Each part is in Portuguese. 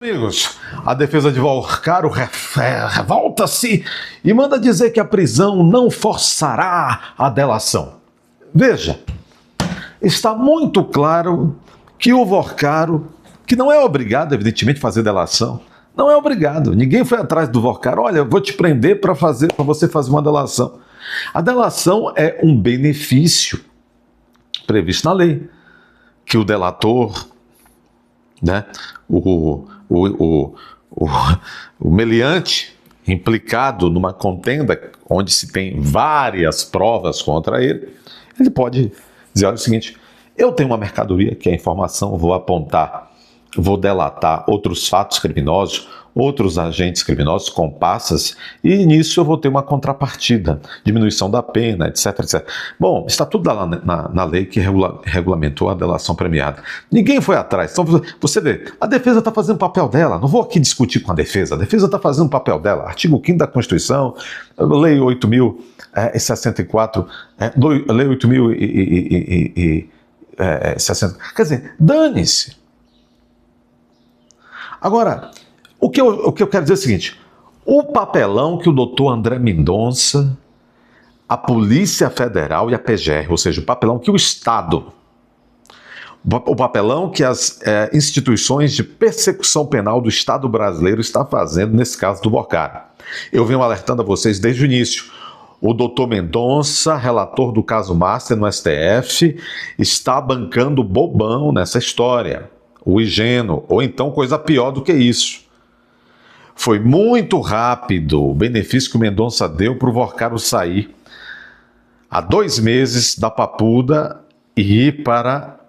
Amigos, a defesa de Vorcaro revolta-se e manda dizer que a prisão não forçará a delação. Veja, está muito claro que o Vorcaro, que não é obrigado, evidentemente, a fazer delação, não é obrigado. Ninguém foi atrás do Vorcaro. Olha, eu vou te prender para você fazer uma delação. A delação é um benefício previsto na lei, que o delator, né, o meliante implicado numa contenda onde se tem várias provas contra ele, ele pode dizer, olha, o seguinte, eu tenho uma mercadoria que é informação, vou apontar, vou delatar outros fatos criminosos, outros agentes criminosos, comparsas, e nisso eu vou ter uma contrapartida, diminuição da pena, etc, etc. Bom, está tudo lá na lei que regulamentou a delação premiada. Ninguém foi atrás. Então, você vê, a defesa está fazendo o papel dela. Não vou aqui discutir com a defesa está fazendo o papel dela. Artigo 5º da Constituição, Lei 8.064, Lei 8.060. Quer dizer, dane-se. Agora, o que eu quero dizer é o seguinte, o papelão que o doutor André Mendonça, a Polícia Federal e a PGR, ou seja, o papelão que o Estado, o papelão que as instituições de persecução penal do Estado brasileiro está fazendo nesse caso do Vorcaro. Eu venho alertando a vocês desde o início. O doutor Mendonça, relator do caso Master no STF, está bancando bobão nessa história, o ingênuo, ou então coisa pior do que isso. Foi muito rápido o benefício que o Mendonça deu para o Vorcaro sair há 2 meses da Papuda e ir para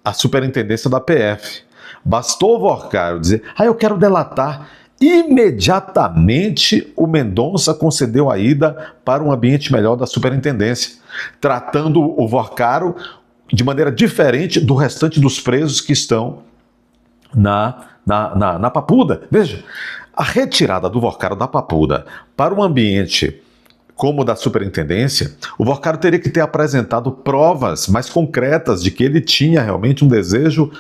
a superintendência da PF. Bastou o Vorcaro dizer, eu quero delatar. Imediatamente o Mendonça concedeu a ida para um ambiente melhor da superintendência, tratando o Vorcaro de maneira diferente do restante dos presos que estão na Papuda. Veja, a retirada do Vorcaro da Papuda para um ambiente como o da superintendência, o Vorcaro teria que ter apresentado provas mais concretas de que ele tinha realmente um desejo,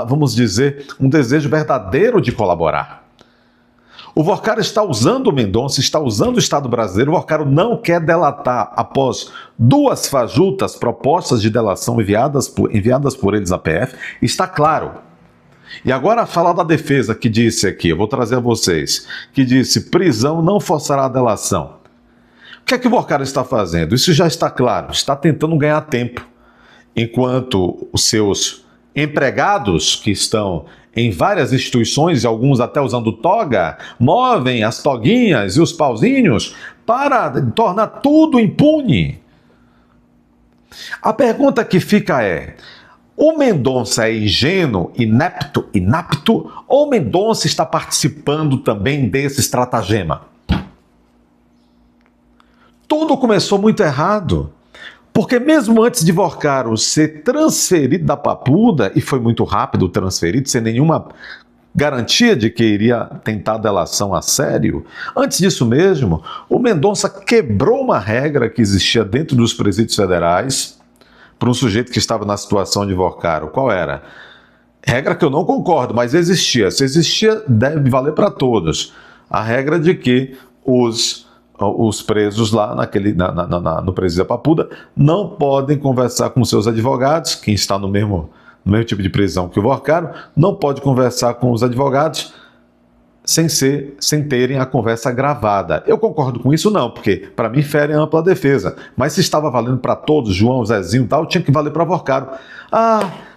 vamos dizer, um desejo verdadeiro de colaborar. O Vorcaro está usando o Mendonça, está usando o Estado brasileiro. O Vorcaro não quer delatar após 2 fajutas propostas de delação enviadas por eles à PF. Está claro. E agora falar da defesa que disse aqui, eu vou trazer a vocês, que disse prisão não forçará a delação. O que é que o Vorcaro está fazendo? Isso já está claro, está tentando ganhar tempo, enquanto os seus empregados que estão em várias instituições, alguns até usando toga, movem as toguinhas e os pauzinhos para tornar tudo impune. A pergunta que fica é, o Mendonça é ingênuo, inapto, ou o Mendonça está participando também desse estratagema? Tudo começou muito errado, porque mesmo antes de Vorcaro ser transferido da Papuda, e foi muito rápido transferido, sem nenhuma garantia de que iria tentar delação a sério, antes disso mesmo, o Mendonça quebrou uma regra que existia dentro dos presídios federais, para um sujeito que estava na situação de Vorcaro. Qual era? Regra que eu não concordo, mas existia. Se existia, deve valer para todos. A regra de que os presos lá no presídio da Papuda não podem conversar com seus advogados, quem está no mesmo tipo de prisão que o Vorcaro, não pode conversar com os advogados sem terem a conversa gravada. Eu concordo com isso não, porque para mim fere a ampla defesa, mas se estava valendo para todos, João, Zezinho e tal, tinha que valer para Vorcaro.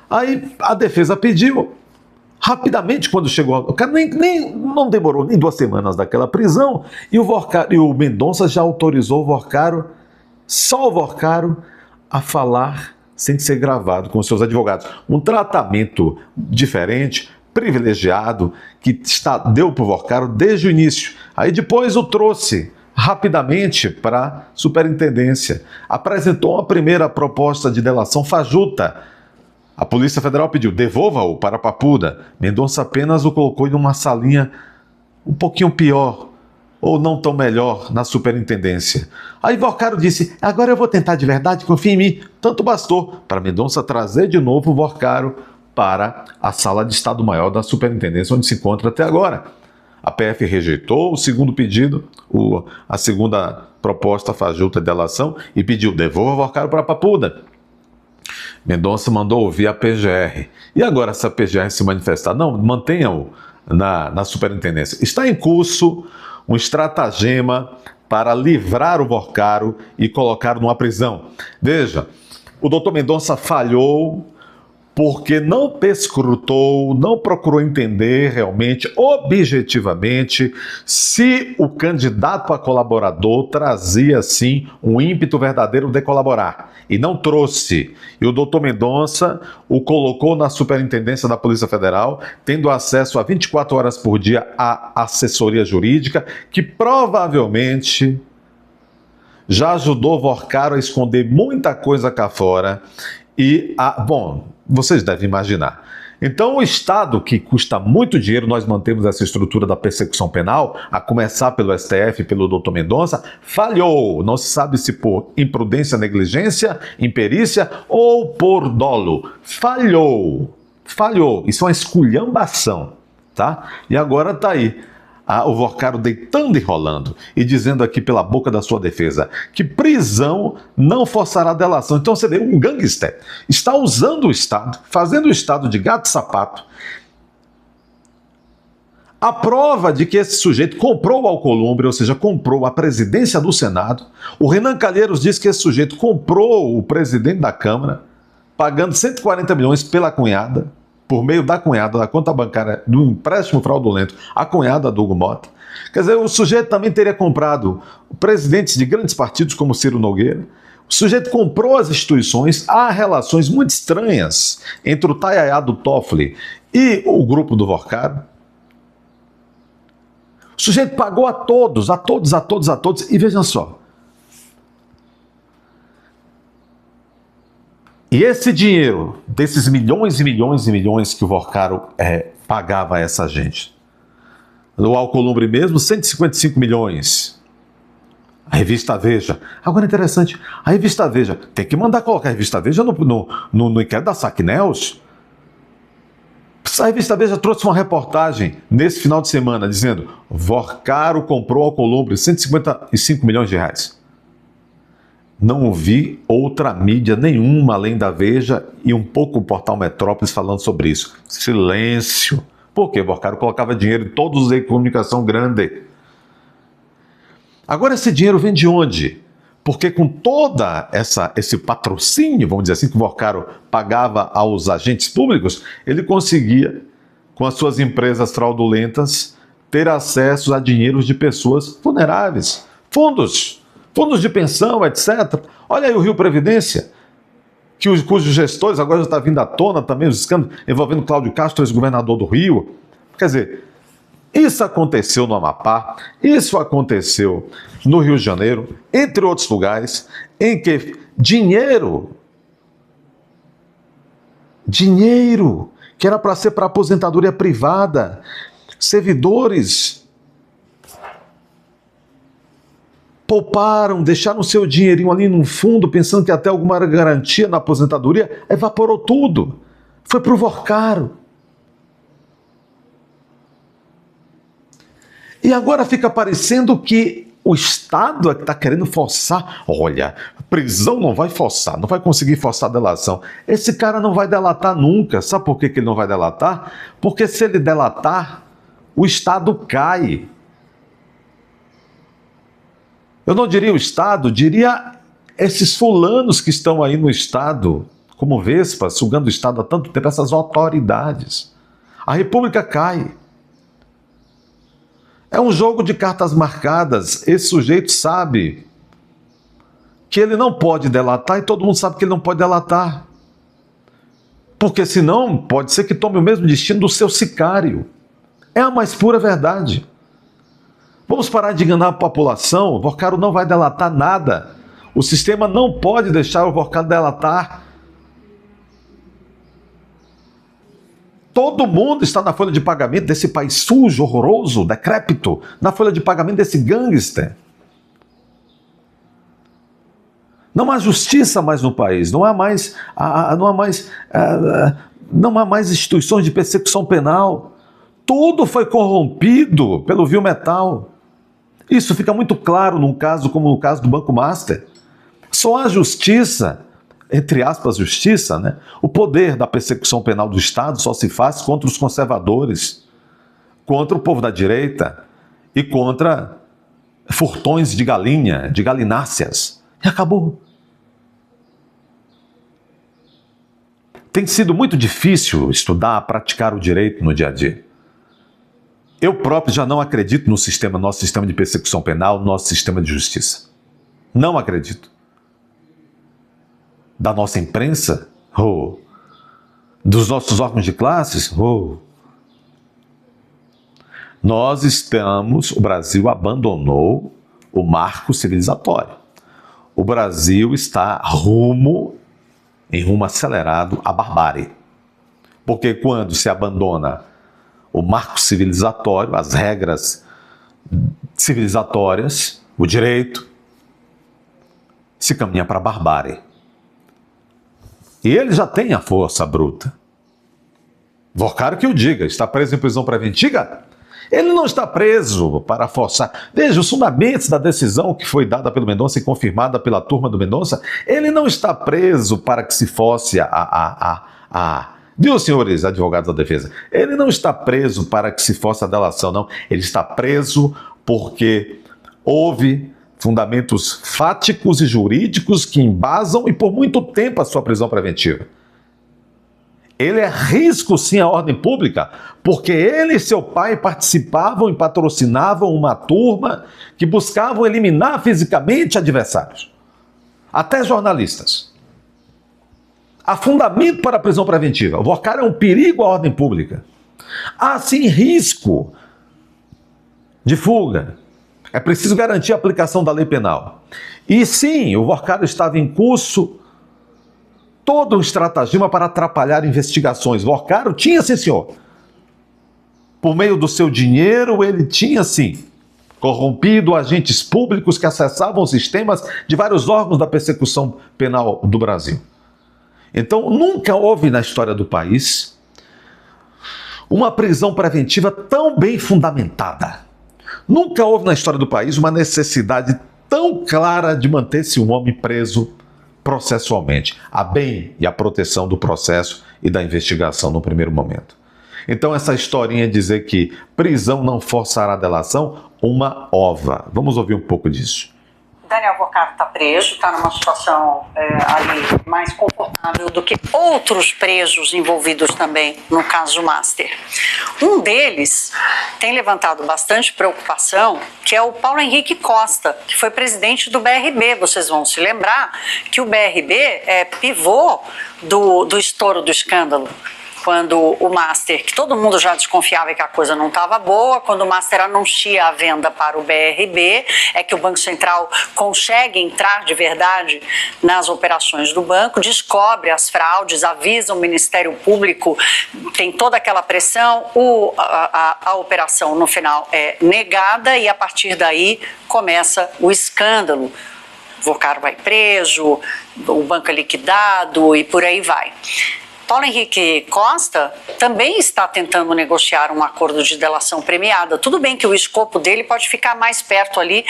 Aí a defesa pediu, rapidamente quando chegou, o cara não demorou nem 2 semanas daquela prisão, e o Mendonça já autorizou só o Vorcaro a falar sem ser gravado com seus advogados. Um tratamento diferente, privilegiado, que deu para o Vorcaro desde o início. Aí depois o trouxe rapidamente para a superintendência. Apresentou uma primeira proposta de delação fajuta. A Polícia Federal pediu, devolva-o para a Papuda. Mendonça apenas o colocou em uma salinha um pouquinho pior, ou não tão melhor, na superintendência. Aí Vorcaro disse, agora eu vou tentar de verdade, confia em mim. Tanto bastou para Mendonça trazer de novo o Vorcaro para a sala de Estado-Maior da Superintendência, onde se encontra até agora. A PF rejeitou o segundo pedido, a segunda proposta fajuta de delação, e pediu: devolva o Worcaro para a Papuda. Mendonça mandou ouvir a PGR. E agora, se a PGR se manifestar, não, mantenha-o na superintendência. Está em curso um estratagema para livrar o Worcaro e colocá-lo numa prisão. Veja, o doutor Mendonça falhou porque não perscrutou, não procurou entender realmente, objetivamente, se o candidato a colaborador trazia, sim, um ímpeto verdadeiro de colaborar. E não trouxe. E o doutor Mendonça o colocou na superintendência da Polícia Federal, tendo acesso a 24 horas por dia à assessoria jurídica, que provavelmente já ajudou o Worcaro a esconder muita coisa cá fora. Bom, vocês devem imaginar. Então, o Estado, que custa muito dinheiro, nós mantemos essa estrutura da persecução penal, a começar pelo STF, pelo doutor Mendonça, falhou. Não se sabe se por imprudência, negligência, imperícia ou por dolo. Falhou. Falhou. Isso é uma esculhambação, tá? E agora tá aí. O Worcaro deitando e rolando e dizendo aqui pela boca da sua defesa que prisão não forçará delação. Então você vê, um gangster está usando o Estado, fazendo o Estado de gato-sapato. A prova de que esse sujeito comprou o Alcolumbre, ou seja, comprou a presidência do Senado. O Renan Calheiros diz que esse sujeito comprou o presidente da Câmara, pagando 140 milhões pela cunhada, por meio da cunhada, da conta bancária, do empréstimo fraudulento, a cunhada do Hugo Mota. Quer dizer, o sujeito também teria comprado presidentes de grandes partidos como Ciro Nogueira. O sujeito comprou as instituições. Há relações muito estranhas entre o Taiaiá do Toffoli e o grupo do Worcaro. O sujeito pagou a todos. E vejam só. E esse dinheiro, desses milhões e milhões e milhões que o Worcaro pagava a essa gente. No Alcolumbre mesmo, 155 milhões. A revista Veja. Agora é interessante, a revista Veja, tem que mandar colocar a revista Veja no inquérito da Saquinels. A revista Veja trouxe uma reportagem nesse final de semana dizendo: Worcaro comprou Alcolumbre, 155 milhões de reais. Não vi outra mídia nenhuma além da Veja e um pouco o portal Metrópolis falando sobre isso. Silêncio. Por quê? O Worcaro colocava dinheiro em todos os veículos de comunicação grande. Agora esse dinheiro vem de onde? Porque com toda esse patrocínio, vamos dizer assim, que o Worcaro pagava aos agentes públicos, ele conseguia, com as suas empresas fraudulentas, ter acesso a dinheiros de pessoas vulneráveis. Fundos de pensão, etc. Olha aí o Rio Previdência, cujos gestores agora já está vindo à tona também, os escândalos envolvendo Cláudio Castro, ex-governador do Rio. Quer dizer, isso aconteceu no Amapá, isso aconteceu no Rio de Janeiro, entre outros lugares, em que dinheiro que era para ser para aposentadoria privada, servidores pouparam, deixaram seu dinheirinho ali num fundo, pensando que até alguma garantia na aposentadoria, evaporou tudo. Foi para o Worcaro. E agora fica parecendo que o Estado é que está querendo forçar. Olha, prisão não vai forçar, não vai conseguir forçar a delação. Esse cara não vai delatar nunca. Sabe por que ele não vai delatar? Porque se ele delatar, o Estado cai. Eu não diria o Estado, diria esses fulanos que estão aí no Estado, como Vespa, sugando o Estado há tanto tempo, essas autoridades. A República cai. É um jogo de cartas marcadas. Esse sujeito sabe que ele não pode delatar e todo mundo sabe que ele não pode delatar. Porque senão pode ser que tome o mesmo destino do seu sicário. É a mais pura verdade. Vamos parar de enganar a população. O Worcaro não vai delatar nada. O sistema não pode deixar o Worcaro delatar. Todo mundo está na folha de pagamento desse país sujo, horroroso, decrépito, na folha de pagamento desse gangster. Não há justiça mais no país, não há mais Não há mais instituições de persecução penal. Tudo foi corrompido pelo vil metal. Isso fica muito claro num caso como no caso do Banco Master. Só há justiça, entre aspas, justiça, né? O poder da persecução penal do Estado só se faz contra os conservadores, contra o povo da direita e contra furtões de galinha, de galináceas. E acabou. Tem sido muito difícil estudar, praticar o direito no dia a dia. Eu próprio já não acredito no nosso sistema de persecução penal, nosso sistema de justiça. Não acredito. Da nossa imprensa? Oh. Dos nossos órgãos de classes? Oh. O Brasil abandonou o marco civilizatório. O Brasil está em rumo acelerado à barbárie. Porque quando se abandona o marco civilizatório, as regras civilizatórias, o direito, se caminha para a barbárie. E ele já tem a força bruta. Vocário que o diga, está preso em prisão preventiva? Ele não está preso para forçar. Veja, os fundamentos da decisão que foi dada pelo Mendonça e confirmada pela turma do Mendonça, ele não está preso para que se force Viu, senhores advogados da defesa? Ele não está preso para que se force a delação, não. Ele está preso porque houve fundamentos fáticos e jurídicos que embasam e por muito tempo a sua prisão preventiva. Ele é risco, sim, à ordem pública, porque ele e seu pai participavam e patrocinavam uma turma que buscavam eliminar fisicamente adversários, até jornalistas. Há fundamento para a prisão preventiva. O Vocário é um perigo à ordem pública. Há, sim, risco de fuga. É preciso garantir a aplicação da lei penal. E, sim, o Vocário estava em curso todo um estratagema para atrapalhar investigações. Vocário tinha, sim, senhor. Por meio do seu dinheiro, ele tinha, sim, corrompido agentes públicos que acessavam os sistemas de vários órgãos da persecução penal do Brasil. Então, nunca houve na história do país uma prisão preventiva tão bem fundamentada. Nunca houve na história do país uma necessidade tão clara de manter-se um homem preso processualmente, a bem e a proteção do processo e da investigação no primeiro momento. Então, essa historinha dizer que prisão não forçará a delação, uma ova. Vamos ouvir um pouco disso. Daniel Vocário está preso, está numa situação ali mais confortável do que outros presos envolvidos também no caso Master. Um deles tem levantado bastante preocupação, que é o Paulo Henrique Costa, que foi presidente do BRB. Vocês vão se lembrar que o BRB é pivô do estouro do escândalo. Quando o Master, que todo mundo já desconfiava que a coisa não estava boa, quando o Master anuncia a venda para o BRB, é que o Banco Central consegue entrar de verdade nas operações do banco, descobre as fraudes, avisa o Ministério Público, tem toda aquela pressão, a operação no final é negada e a partir daí começa o escândalo. Vocário vai preso, o banco é liquidado e por aí vai. Paulo Henrique Costa também está tentando negociar um acordo de delação premiada. Tudo bem que o escopo dele pode ficar mais perto ali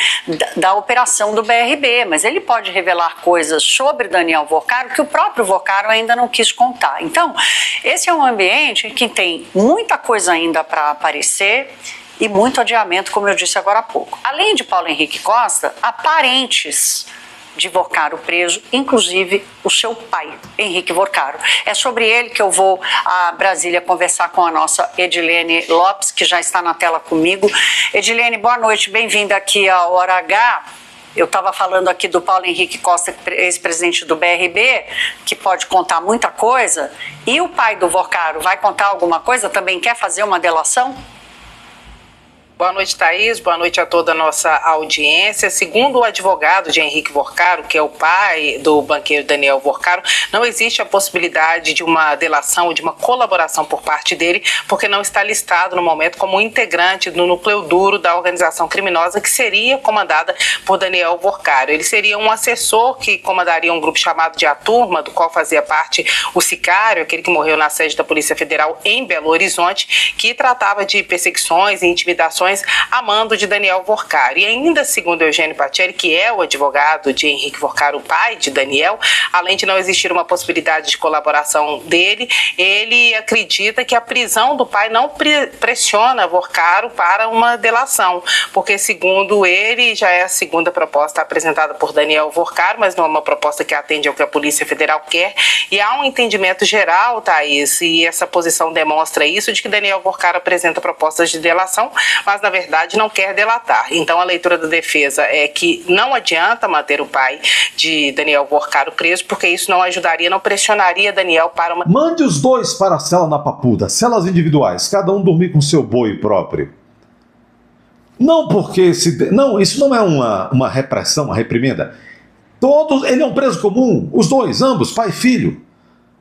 da operação do BRB, mas ele pode revelar coisas sobre Daniel Vocário que o próprio Vocário ainda não quis contar. Então, esse é um ambiente que tem muita coisa ainda para aparecer e muito adiamento, como eu disse agora há pouco. Além de Paulo Henrique Costa, há parentes de Vocário preso, inclusive o seu pai, Henrique Vocário. É sobre ele que eu vou a Brasília conversar com a nossa Edilene Lopes, que já está na tela comigo. Edilene, boa noite, bem-vinda aqui à Hora H. Eu estava falando aqui do Paulo Henrique Costa, ex-presidente do BRB, que pode contar muita coisa. E o pai do Vocário vai contar alguma coisa? Também quer fazer uma delação? Boa noite, Thaís. Boa noite a toda a nossa audiência. Segundo o advogado de Henrique Vorcaro, que é o pai do banqueiro Daniel Vorcaro, não existe a possibilidade de uma delação ou de uma colaboração por parte dele, porque não está listado no momento como integrante do núcleo duro da organização criminosa que seria comandada por Daniel Vorcaro. Ele seria um assessor que comandaria um grupo chamado de A Turma, do qual fazia parte o Sicário, aquele que morreu na sede da Polícia Federal em Belo Horizonte, que tratava de perseguições e intimidações a mando de Daniel Vorcaro. E ainda segundo Eugênio Pacelli, que é o advogado de Henrique Vorcaro, o pai de Daniel, além de não existir uma possibilidade de colaboração dele, ele acredita que a prisão do pai não pressiona Vorcaro para uma delação, porque segundo ele, já é a segunda proposta apresentada por Daniel Vorcaro, mas não é uma proposta que atende ao que a Polícia Federal quer, e há um entendimento geral, Thaís, e essa posição demonstra isso, de que Daniel Vorcaro apresenta propostas de delação, mas na verdade não quer delatar. Então a leitura da defesa é que não adianta manter o pai de Daniel Vorcaro preso, porque isso não ajudaria, não pressionaria Daniel para uma... Mande os dois para a cela na Papuda, celas individuais, cada um dormir com seu boi próprio. Não porque... Não, isso não é uma repressão, uma reprimenda. Ele é um preso comum, os dois, ambos, pai e filho.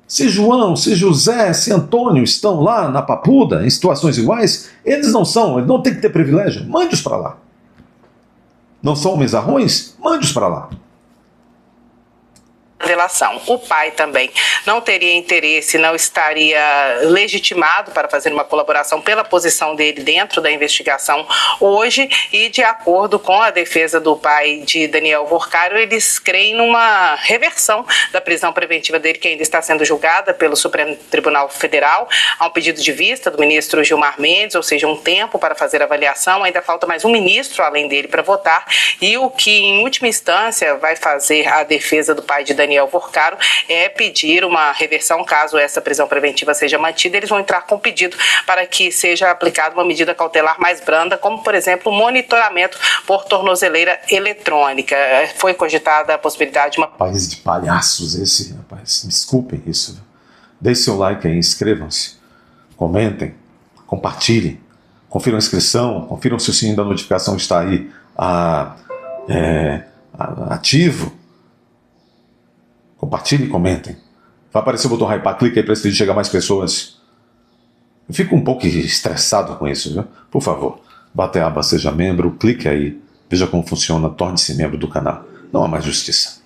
Se João, se José, se Antônio estão lá na Papuda, em situações iguais, eles não têm que ter privilégio. Mande-os para lá. Não são homens arrões? Mande-os para lá. Delação. O pai também não teria interesse, não estaria legitimado para fazer uma colaboração pela posição dele dentro da investigação hoje, e de acordo com a defesa do pai de Daniel Vorcaro, eles creem numa reversão da prisão preventiva dele, que ainda está sendo julgada pelo Supremo Tribunal Federal. Há um pedido de vista do ministro Gilmar Mendes, ou seja, um tempo para fazer a avaliação, ainda falta mais um ministro além dele para votar, e o que em última instância vai fazer a defesa do pai de Daniel Vorcaro é pedir uma reversão caso essa prisão preventiva seja mantida. Eles vão entrar com pedido para que seja aplicada uma medida cautelar mais branda, como por exemplo o monitoramento por tornozeleira eletrônica. Foi cogitada a possibilidade de uma... País de palhaços esse, rapaz. Desculpem isso. Deixe seu like aí, inscrevam-se, comentem, compartilhem, confiram a inscrição, confiram se o sininho da notificação está aí ativo. Compartilhem e comentem. Vai aparecer o botão hypar, clica aí para esse vídeo chegar a mais pessoas. Eu fico um pouco estressado com isso, viu? Por favor, bata a aba, seja membro, clique aí, veja como funciona, torne-se membro do canal. Não há mais justiça.